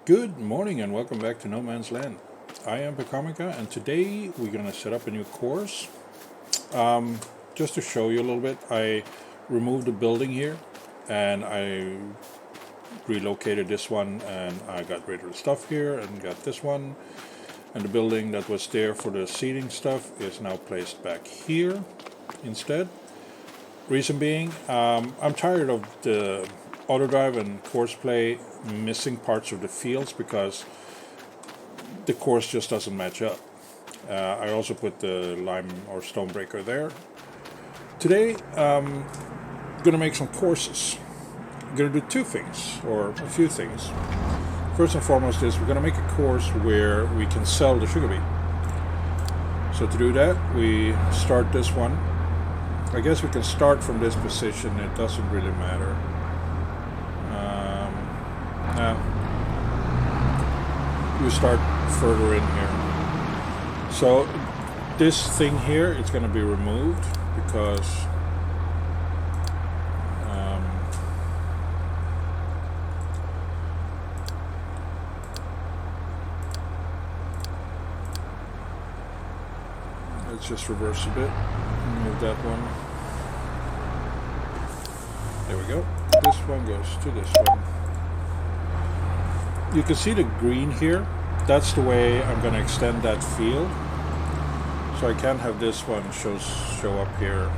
Good morning and welcome back to No Man's Land. I am Pekarmika and today we're going to set up a new course. Just to show you a little bit, I removed the building here and I relocated this one and I got rid of the stuff here and got this one. And the building that was there for the seating stuff is now placed back here instead. Reason being, I'm tired of the Autodrive and Courseplay missing parts of the fields because the course just doesn't match up. I also put the lime or stone breaker there. Today I'm going to make some courses. I'm going to do two things, or a few things. First and foremost is we're going to make a course where we can sell the sugar beet. So to do that we start this one. I guess we can start from this position, it doesn't really matter. We start further in here. So this thing here is going to be removed because let's just reverse a bit, move that one. There we go. This one goes to this one. You can see the green here. That's the way I'm going to extend that field. So I can't have this one show up here.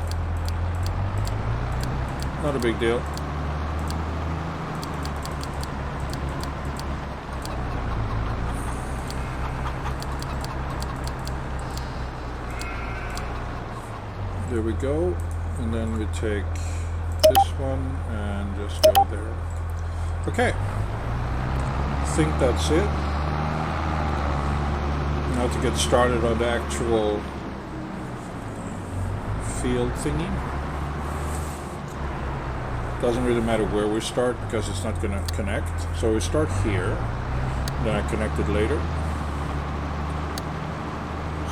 Not a big deal. There we go. And then we take this one and just go there. Okay. I think that's it. Now to get started on the actual field thingy. Doesn't really matter where we start because it's not going to connect. So we start here, then I connect it later.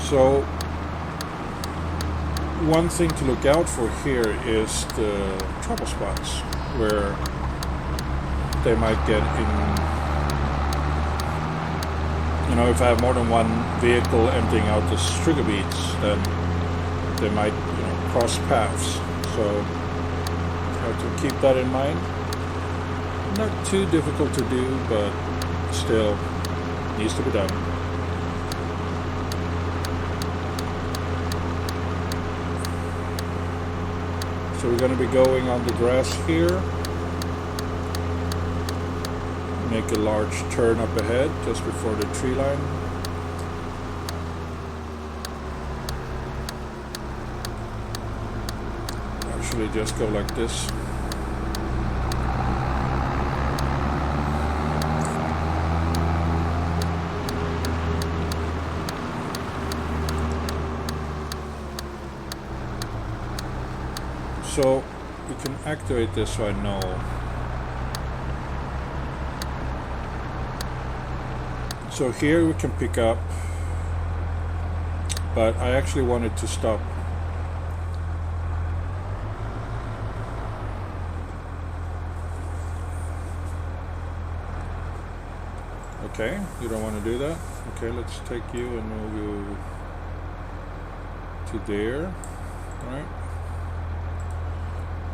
So one thing to look out for here is the trouble spots where they might get in. You know, if I have more than one vehicle emptying out the sugar beets, then they might, cross paths. So I have to keep that in mind. Not too difficult to do, but still needs to be done. So we're going to be going on the grass here. Make a large turn up ahead just before the tree line. Actually just go like this. So we can activate this so I know. So here we can pick up, but I actually wanted to stop. Okay, you don't want to do that? Okay, let's take you and move you to there, right?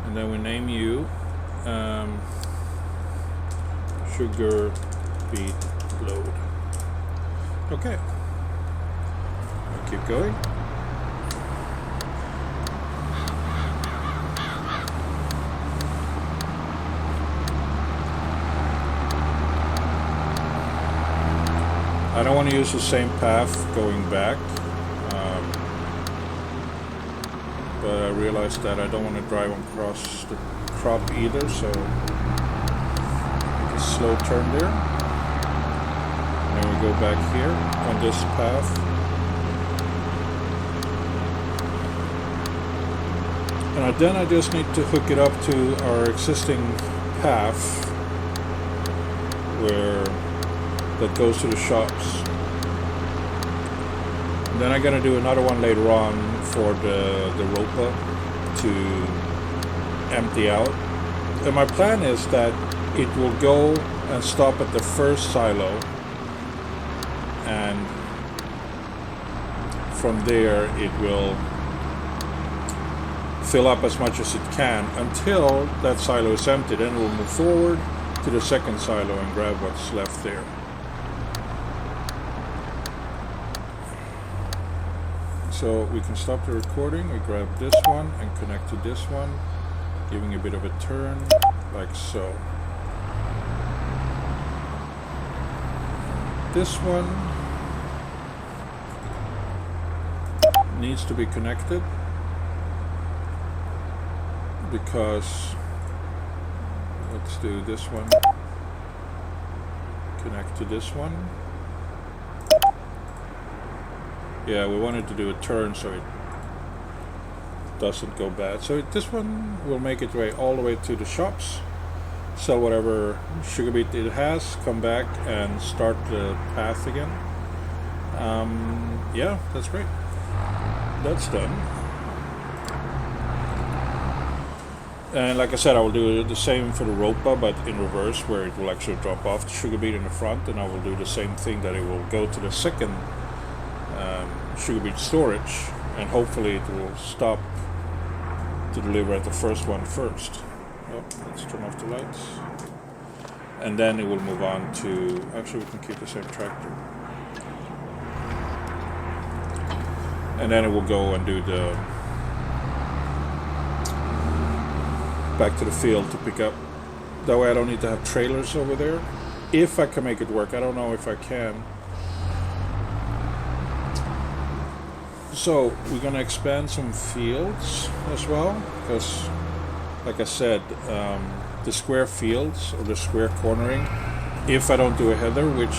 And then we name you sugar beet load. Okay, I'll keep going. I don't want to use the same path going back, but I realized that I don't want to drive across the crop either, so make a slow turn there. And we go back here on this path. And then I just need to hook it up to our existing path that goes to the shops. And then I'm going to do another one later on for the ropa to empty out. And my plan is that it will go and stop at the first silo, and from there it will fill up as much as it can until that silo is empty. Then we'll move forward to the second silo and grab what's left there. So we can stop the recording. We grab this one and connect to this one, giving a bit of a turn like so. This one needs to be connected because, let's do this one, connect to this one. Yeah, we wanted to do a turn so it doesn't go bad. So this one will make its way all the way to the shops, sell whatever sugar beet it has, come back and start the path again. Yeah, that's great. That's done. And like I said, I will do the same for the ropa, but in reverse, where it will actually drop off the sugar beet in the front, and I will do the same thing, that it will go to the second sugar beet storage, and hopefully it will stop to deliver at the first one first. Oh, let's turn off the lights. And then it will move on to, actually we can keep the same tractor. And then it will go and do the, back to the field to pick up. That way I don't need to have trailers over there. If I can make it work, I don't know if I can. So we're gonna expand some fields as well, because like I said, the square fields or the square cornering, if I don't do a header, which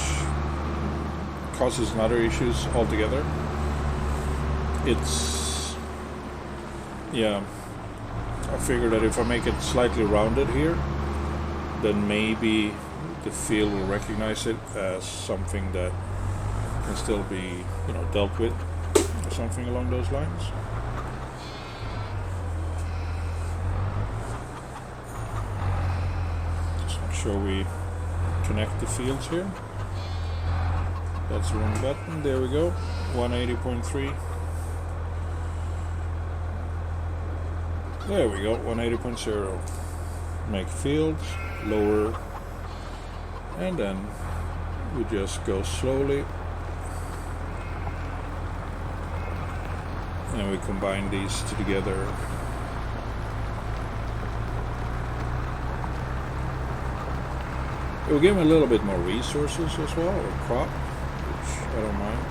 causes other issues altogether, it's, yeah, I figure that if I make it slightly rounded here, then maybe the field will recognize it as something that can still be, you know, dealt with, or something along those lines. Just make sure we connect the fields here. That's the wrong button. There we go. 180.3. There we go. 180.0. Make fields lower, and then we just go slowly, and we combine these two together. It will give them a little bit more resources as well, or crop, which I don't mind.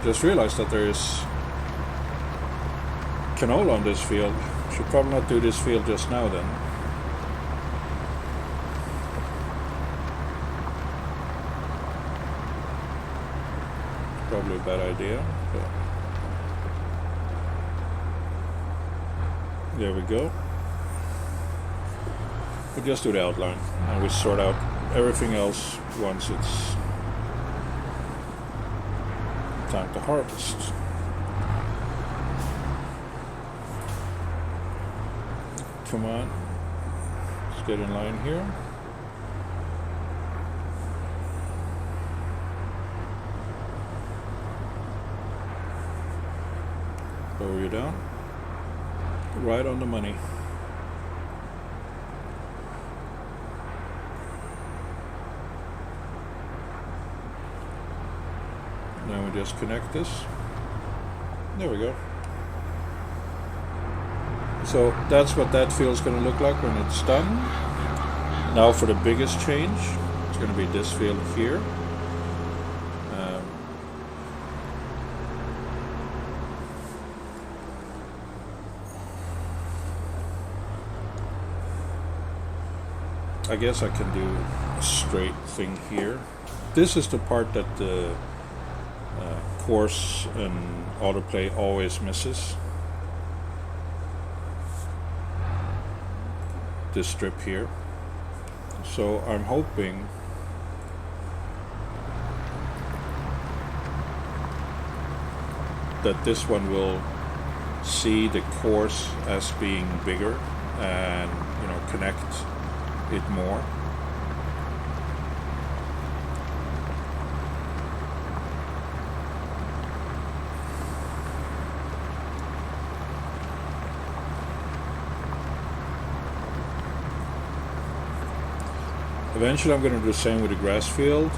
Just realized that there is canola on this field. Should probably not do this field just now then. Probably a bad idea, but there we go. We just do the outline and we sort out everything else once it's time to harvest. Come on, let's get in line here. Lower you down. Right on the money. Now we just connect this. There we go. So that's what that field is going to look like when it's done. Now for the biggest change, it's going to be this field here. I guess I can do a straight thing here. This is the part that the Course and Autoplay always misses. This strip here. So I'm hoping that this one will see the course as being bigger and connect it more. Eventually I'm going to do the same with the grass field.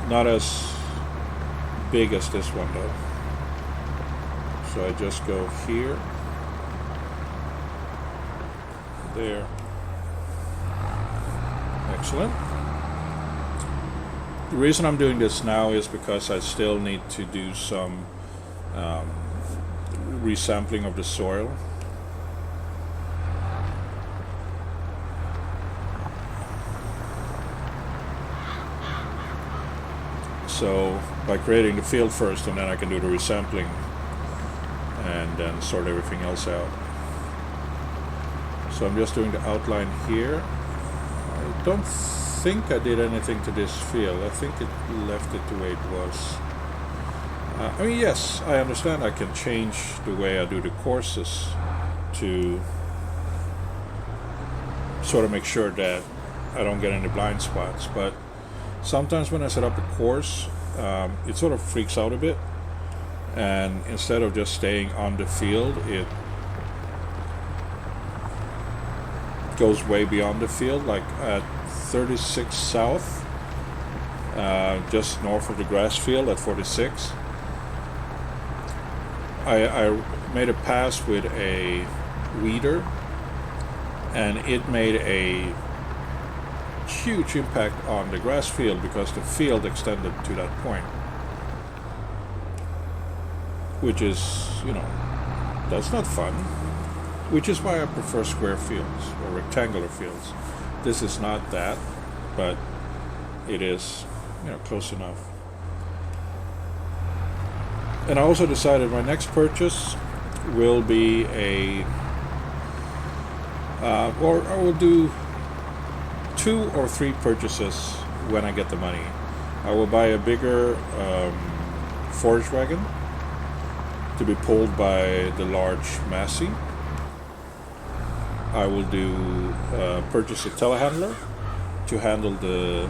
Not as big as this one though. So I just go here, there. Excellent. The reason I'm doing this now is because I still need to do some resampling of the soil. So by creating the field first, and then I can do the resampling and then sort everything else out. So I'm just doing the outline here. I don't think I did anything to this field. I think it left it the way it was. I mean, yes, I understand I can change the way I do the courses to sort of make sure that I don't get any blind spots, but sometimes when I set up a course, it sort of freaks out a bit, and instead of just staying on the field, it goes way beyond the field, like at 36 South, just north of the grass field at 46. I made a pass with a weeder, and it made a huge impact on the grass field because the field extended to that point, which is, that's not fun, which is why I prefer square fields or rectangular fields. This is not that, but it is, close enough. And I also decided my next purchase will be or I will do 2 or 3 purchases when I get the money. I will buy a bigger forage wagon to be pulled by the large Massey. I will purchase a telehandler to handle the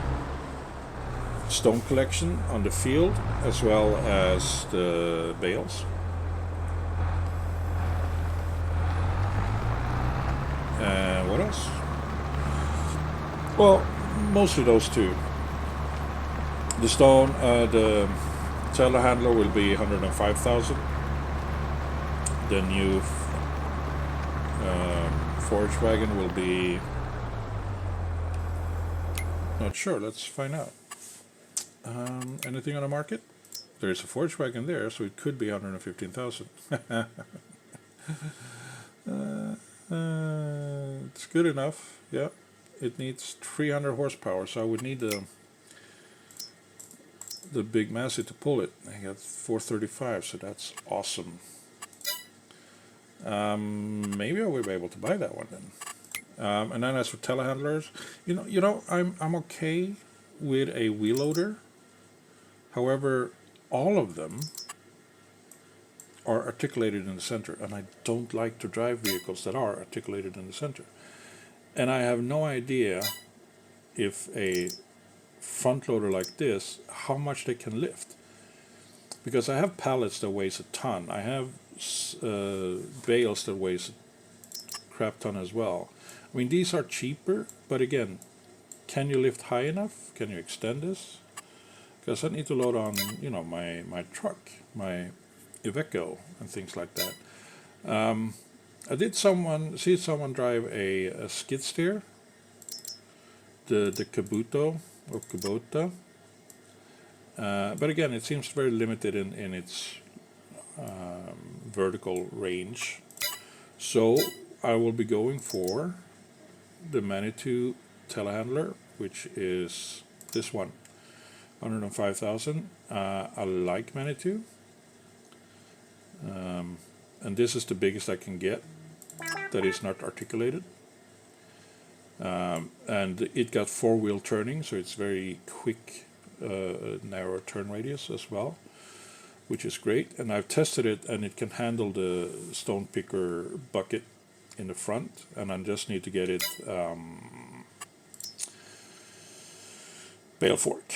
stone collection on the field as well as the bales. And what else? Well, mostly those two. The telehandler will be 105,000. The new forage wagon will be, not sure. Let's find out. Anything on the market? There's a forage wagon there, so it could be 115,000. It's good enough. Yeah. It needs 300 horsepower, so I would need the big Massey to pull it. I got 435, so that's awesome. Maybe I will be able to buy that one then. And then as for telehandlers, I'm okay with a wheel loader. However, all of them are articulated in the center, and I don't like to drive vehicles that are articulated in the center. And I have no idea if a front loader like this, how much they can lift. Because I have pallets that weighs a ton. I have bales that weighs a crap ton as well. I mean, these are cheaper, but again, can you lift high enough? Can you extend this? Because I need to load on, my truck, my Iveco, and things like that. I did see someone drive a skid steer, the Kabuto or Kubota, but again, it seems very limited in its vertical range. So I will be going for the Manitou telehandler, which is this one, 105,000. I like Manitou, and this is the biggest I can get that is not articulated, and it got 4-wheel turning, so it's very quick, narrow turn radius as well. which is great. And I've tested it, and it can handle the stone picker bucket in the front, and I just need to get it bale fork.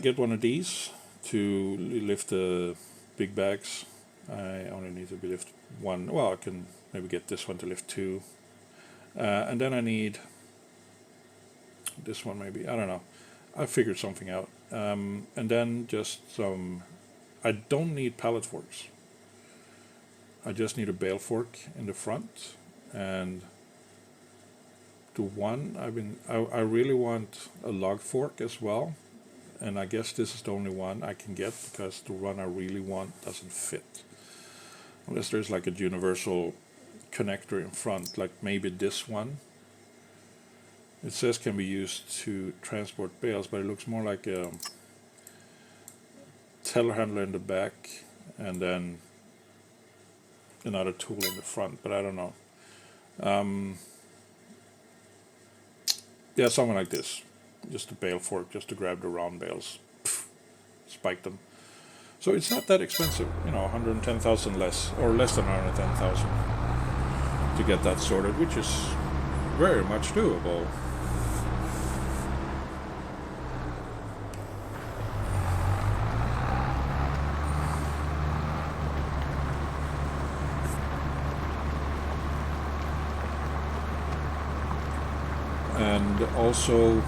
Get one of these to lift the big bags. I only need to be lift one. Well, I can maybe get this one to lift two, and then I need this one maybe. I don't know. I figured something out. And then just some. I don't need pallet forks. I just need a bale fork in the front, and the one I really want a log fork as well, and I guess this is the only one I can get because the one I really want doesn't fit. Unless there's like a universal connector in front, like maybe this one. It says can be used to transport bales, but it looks more like a telehandler in the back and then another tool in the front, but I don't know. Yeah, something like this. Just a bale fork, just to grab the round bales, spike them. So it's not that expensive, 110,000 less, or less than 110,000 to get that sorted, which is very much doable. And also,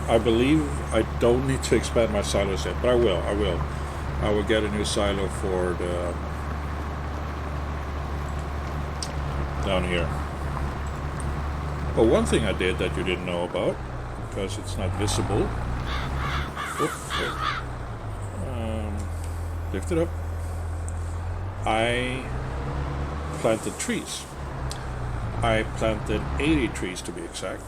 I believe I don't need to expand my silos yet, but I will. I will get a new silo for the down here. But one thing I did that you didn't know about, because it's not visible. Lift it up. I planted trees. I planted 80 trees to be exact.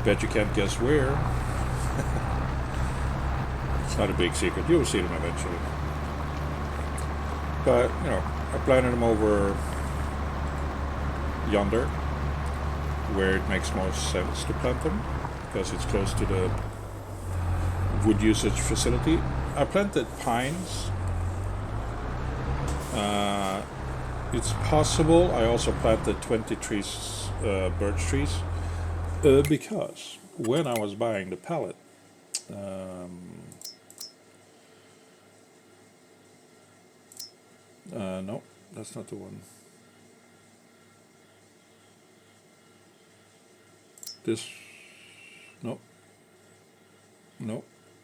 Bet you can't guess where. It's not a big secret. You'll see them eventually. But, I planted them over yonder, where it makes most sense to plant them, because it's close to the wood usage facility. I planted pines. It's possible I also planted 20 trees, birch trees, because when I was buying the pallet, no, that's not the one. This, no,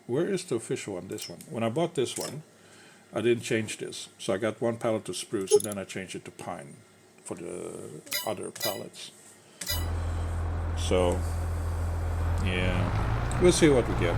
where is the official one? This one. When I bought this one, I didn't change this, so I got one pallet to spruce, and then I changed it to pine for the other pallets. So, yeah, we'll see what we get.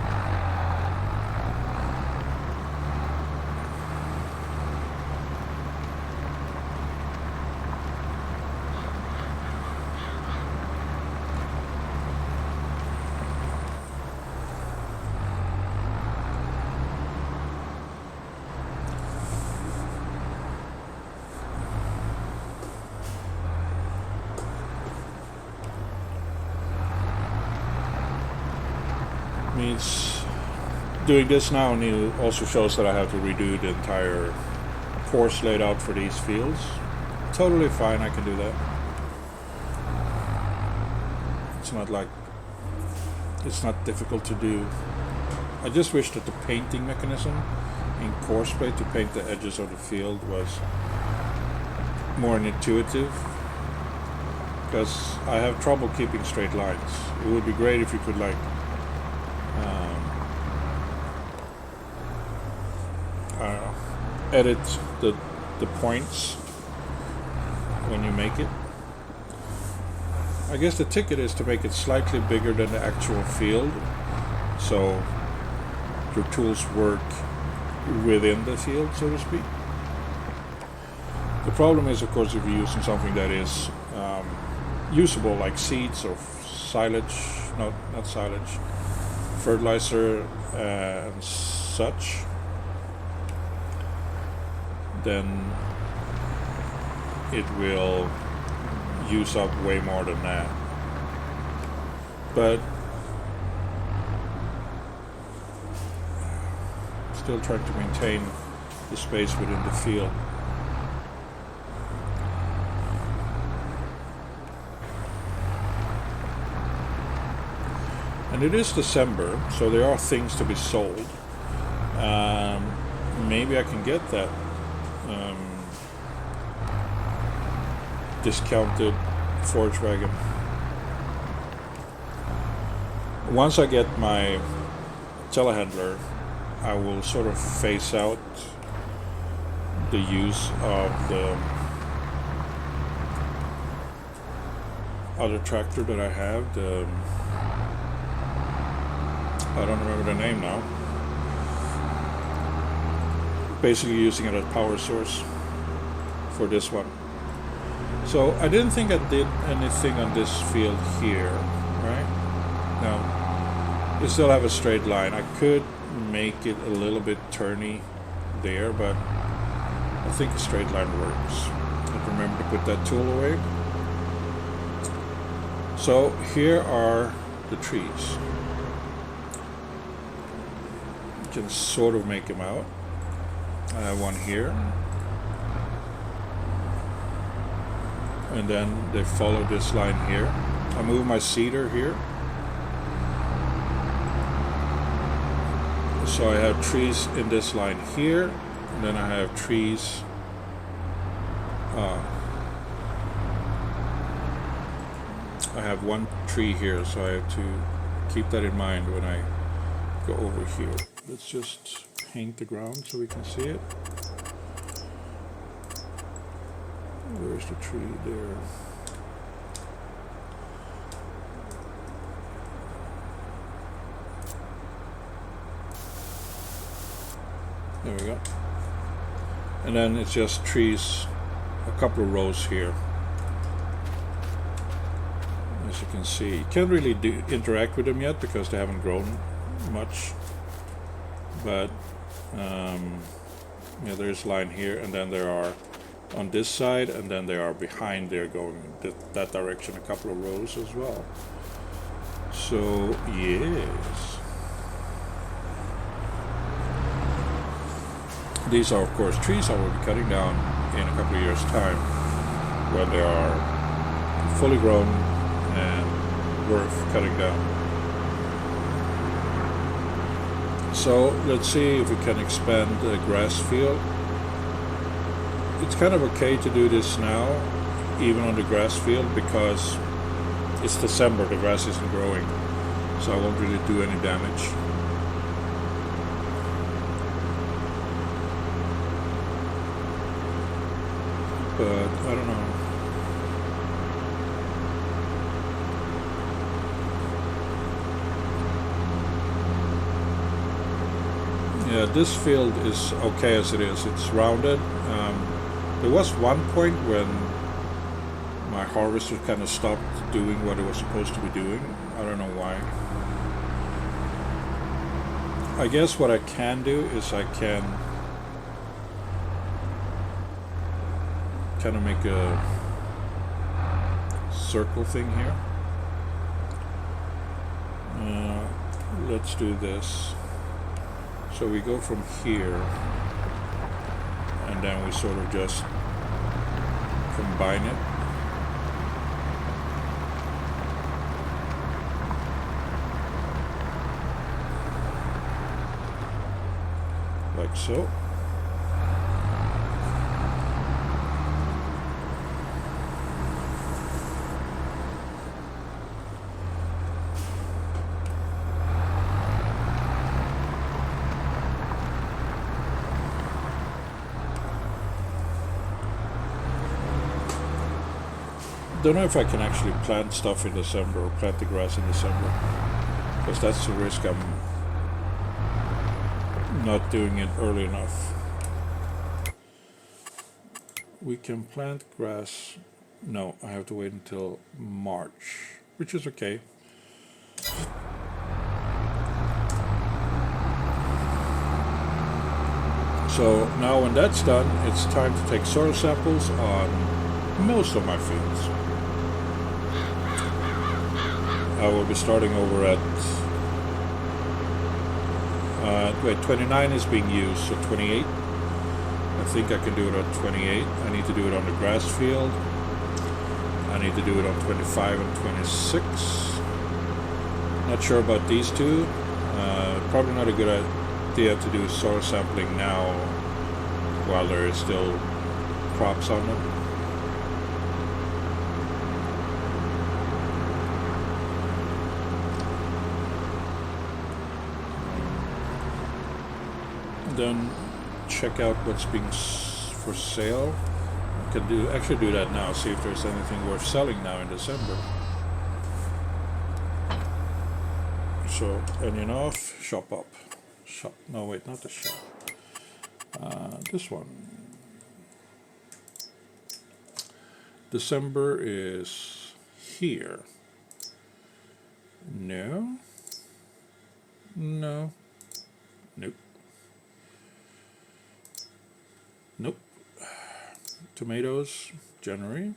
Means doing this now also shows that I have to redo the entire course layout for these fields. Totally fine, I can do that. It's not difficult to do. I just wish that the painting mechanism in Courseplay to paint the edges of the field was more intuitive, because I have trouble keeping straight lines. It would be great if you could edit the points when you make it. I guess the ticket is to make it slightly bigger than the actual field, so your tools work within the field, so to speak. The problem is, of course, if you're using something that is usable, like seeds or silage, not silage, fertilizer and such, then it will use up way more than that. But still trying to maintain the space within the field. And it is December, so there are things to be sold. Maybe I can get that discounted forage wagon. Once I get my telehandler, I will sort of phase out the use of the other tractor that I have. I don't remember the name now. Basically using it as power source for this one. So I didn't think I did anything on this field here, right? No. We still have a straight line. I could make it a little bit turny there, but I think a straight line works. I have to remember to put that tool away. So here are the trees. You can sort of make them out. I have one here. And then they follow this line here. I move my seeder here. So I have trees in this line here, and then I have trees I have one tree here, so I have to keep that in mind when I go over here. Let's just paint the ground so we can see it. Where's the tree? There. There we go. And then it's just trees, a couple of rows here. As you can see, you can't really interact with them yet because they haven't grown much. But yeah, there's a line here, and then there are on this side, and then they are behind there going that direction, a couple of rows as well. So yes. These are, of course, trees I will be cutting down in a couple of years' time when they are fully grown and worth cutting down. So let's see if we can expand the grass field. It's kind of okay to do this now, even on the grass field, because it's December, the grass isn't growing, so I won't really do any damage. But I don't know. Yeah, this field is okay as it is. It's rounded. There was one point when my harvester kind of stopped doing what it was supposed to be doing. I don't know why. I guess what I can do is I can kind of make a circle thing here. Let's do this. So we go from here, and then we sort of just combine it. Like so. Don't know if I can actually plant stuff in December or plant the grass in December, because that's the risk. I'm not doing it early enough. We can plant grass. No, I have to wait until March, which is okay. So now when that's done, it's time to take soil samples on most of my fields. I will be starting over at Wait, 29 is being used, so 28. I think I can do it on 28. I need to do it on the grass field. I need to do it on 25 and 26. Not sure about these two. Probably not a good idea to do soil sampling now while there is still crops on them. Then check out what's being for sale. I can actually do that now, see if there's anything worth selling now in December. So onion off, shop up. Shop, no wait, not the shop. This one. December is here. No. No. Nope. Nope. Tomatoes, January.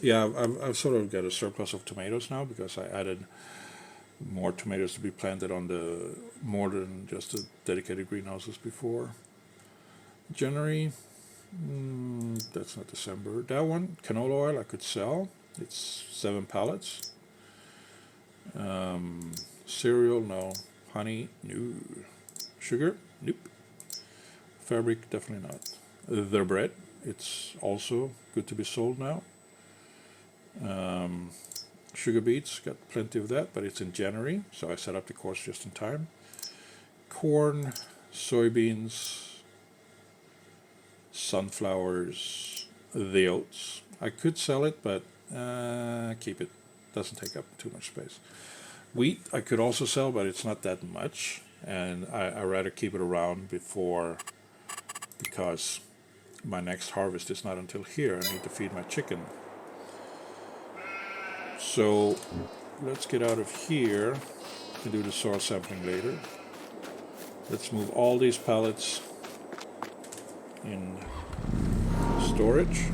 Yeah, I've sort of got a surplus of tomatoes now because I added more tomatoes to be planted on the more than just the dedicated greenhouses before. January, that's not December. That one, canola oil, I could sell. It's 7 pallets. Cereal, no. Honey, no. Sugar, nope. Fabric, definitely not. The bread, it's also good to be sold now. Sugar beets, got plenty of that, but it's in January, so I set up the course just in time. Corn, soybeans, sunflowers, the oats. I could sell it, but keep it. Doesn't take up too much space. Wheat, I could also sell, but it's not that much, and I rather keep it around because my next harvest is not until here. I need to feed my chicken. So let's get out of here and do the soil sampling later. Let's move all these pallets in storage.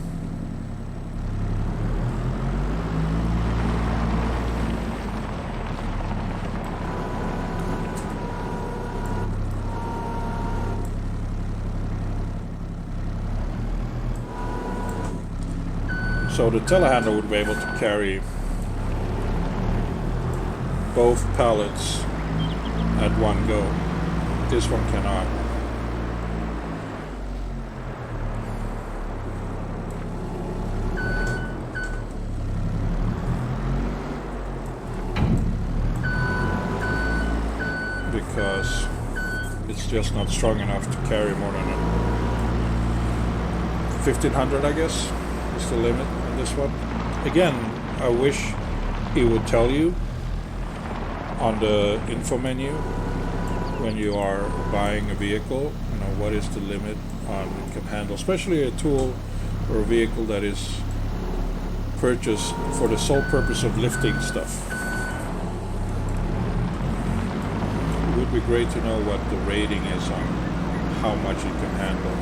So the telehandler would be able to carry both pallets at one go. This one cannot. Because it's just not strong enough to carry more than 1,500, I guess, is the limit on this one. Again, I wish it would tell you on the info menu when you are buying a vehicle, you know, what is the limit on it can handle, especially a tool or a vehicle that is purchased for the sole purpose of lifting stuff. It would be great to know what the rating is on how much it can handle.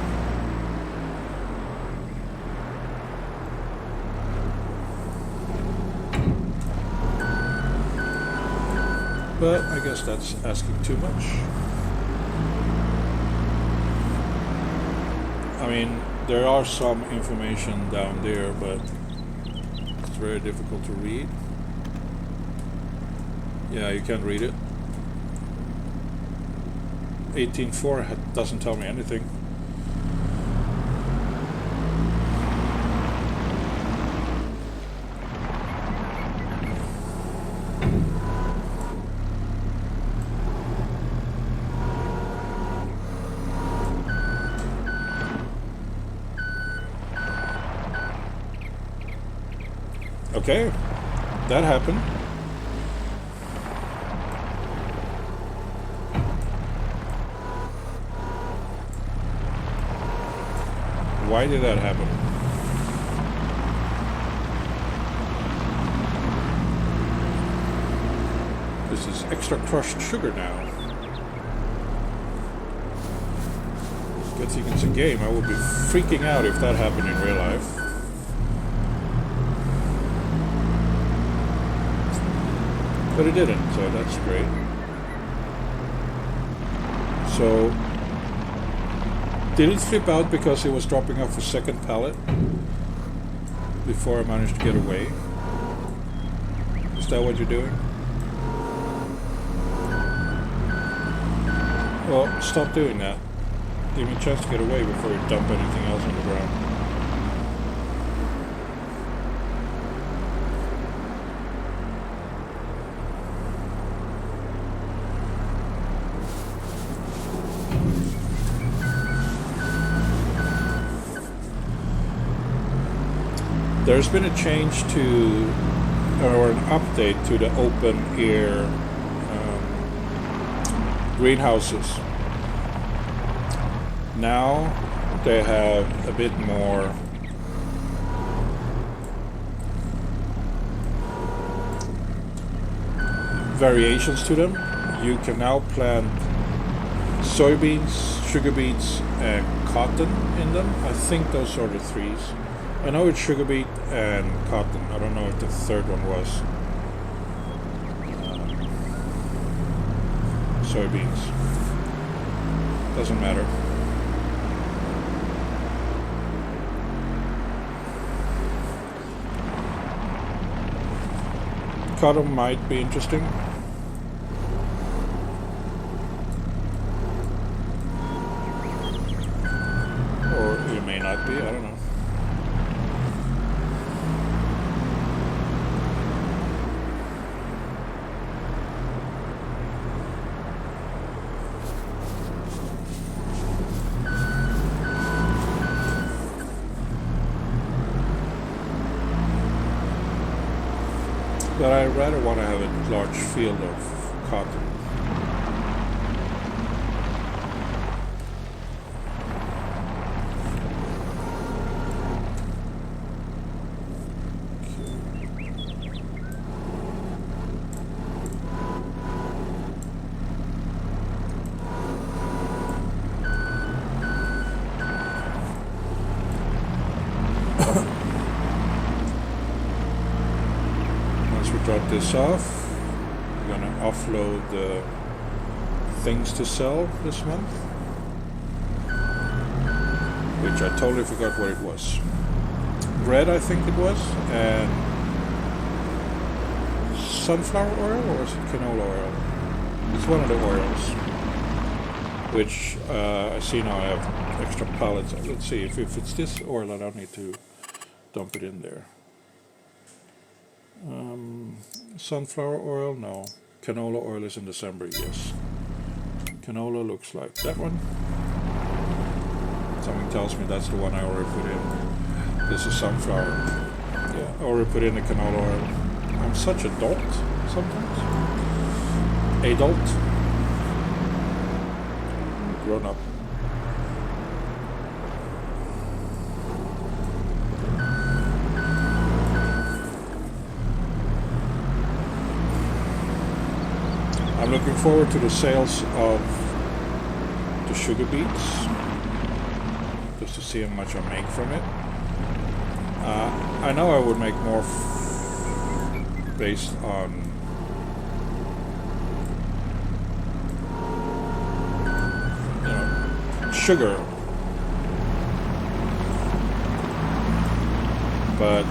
But I guess that's asking too much. I mean, there are some information down there, but it's very difficult to read. Yeah, you can't read it. 18.4 doesn't tell me anything. Okay, that happened. Why did that happen? This is extra crushed sugar now. Good thing it's a game. I would be freaking out if that happened in real life. But it didn't, so that's great. So, did it flip out because it was dropping off a second pallet before I managed to get away? Is that what you're doing? Well, stop doing that. Give me a chance to get away before you dump anything else on the ground. There's been a change to, or an update to the open air greenhouses. Now they have a bit more variations to them. You can now plant soybeans, sugar beets, and cotton in them. I think those are the threes. I know it's sugar beet and cotton. I don't know if the third one was soybeans. Doesn't matter. Cotton might be interesting. Or it may not be, I don't know. But I rather want to have a large field of cotton. Drop this off. I'm gonna offload the things to sell this month, which I totally forgot what it was. Bread, I think it was, and sunflower oil, or is it canola oil? It's one of the oils, which I see now I have extra pallets. Let's see if it's this oil. I don't need to dump it in there. Sunflower oil, no. Canola oil is in December, yes. Canola looks like that one. Something tells me that's the one I already put in. This is sunflower. Yeah, I already put in the canola oil. I'm such a dolt sometimes. Adult. Grown up. I'm looking forward to the sales of the sugar beets, just to see how much I make from it. I know I would make more based on sugar, but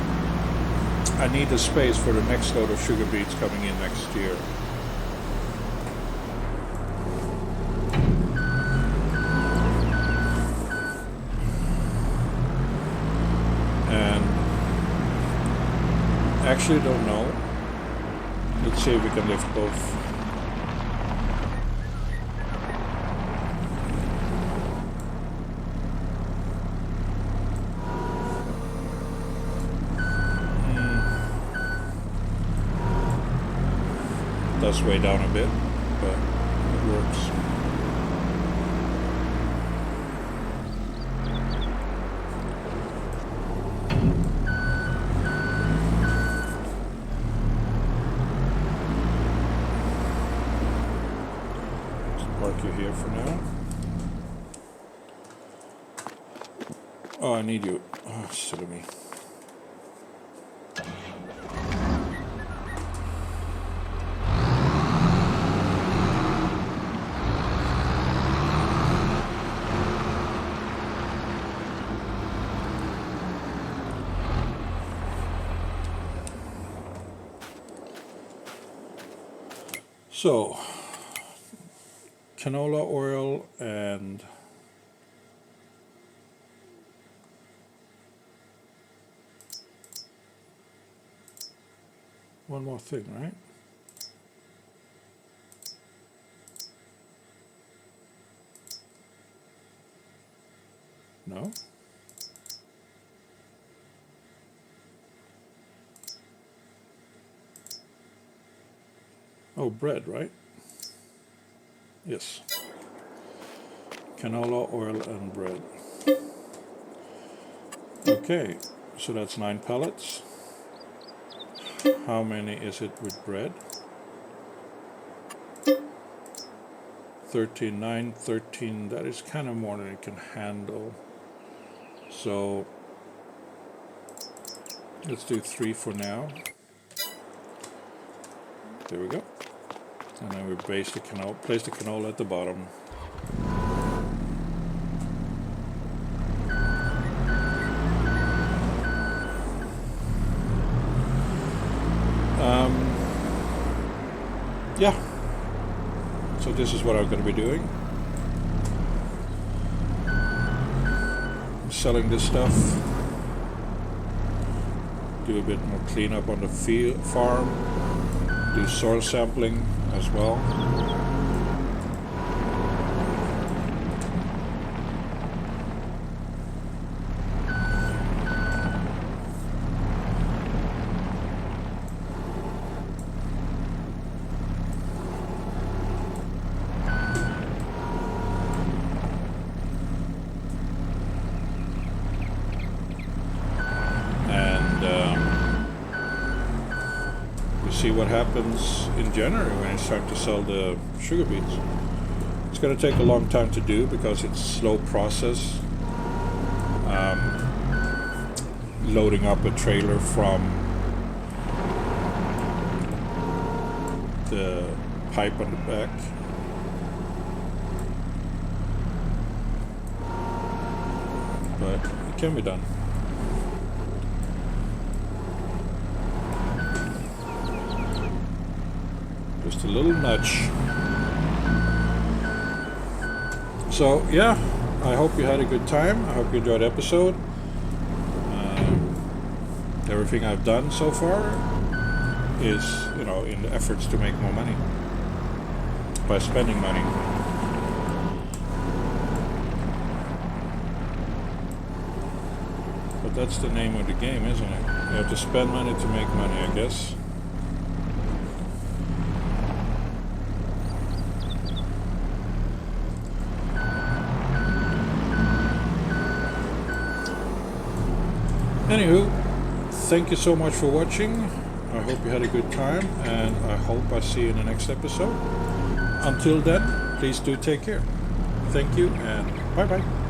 I need the space for the next load of sugar beets coming in next year. Actually don't know. Let's see if we can lift both. Does weigh down a bit, but it works. Park you here for now. Oh, I need you. Oh, silly me. So, canola oil and one more thing, right? No? Oh, bread, right? Yes. Canola oil and bread. Okay, so that's 9 pellets. How many is it with bread? 13, 9, 13. That is kind of more than it can handle. So let's do 3 for now. There we go. And then we place the canola at the bottom. Yeah. So this is what I'm going to be doing. I'm selling this stuff. Do a bit more cleanup on the farm. Do soil sampling as well. See what happens in January when it's time to sell the sugar beets. It's going to take a long time to do because it's a slow process. Loading up a trailer from the pipe on the back. But it can be done. Just a little nudge. So yeah, I hope you had a good time. I hope you enjoyed the episode. Everything I've done so far is, in the efforts to make more money by spending money. But that's the name of the game, isn't it? You have to spend money to make money, I guess. Anywho, thank you so much for watching. I hope you had a good time, and I hope I see you in the next episode. Until then, please do take care. Thank you, and bye-bye.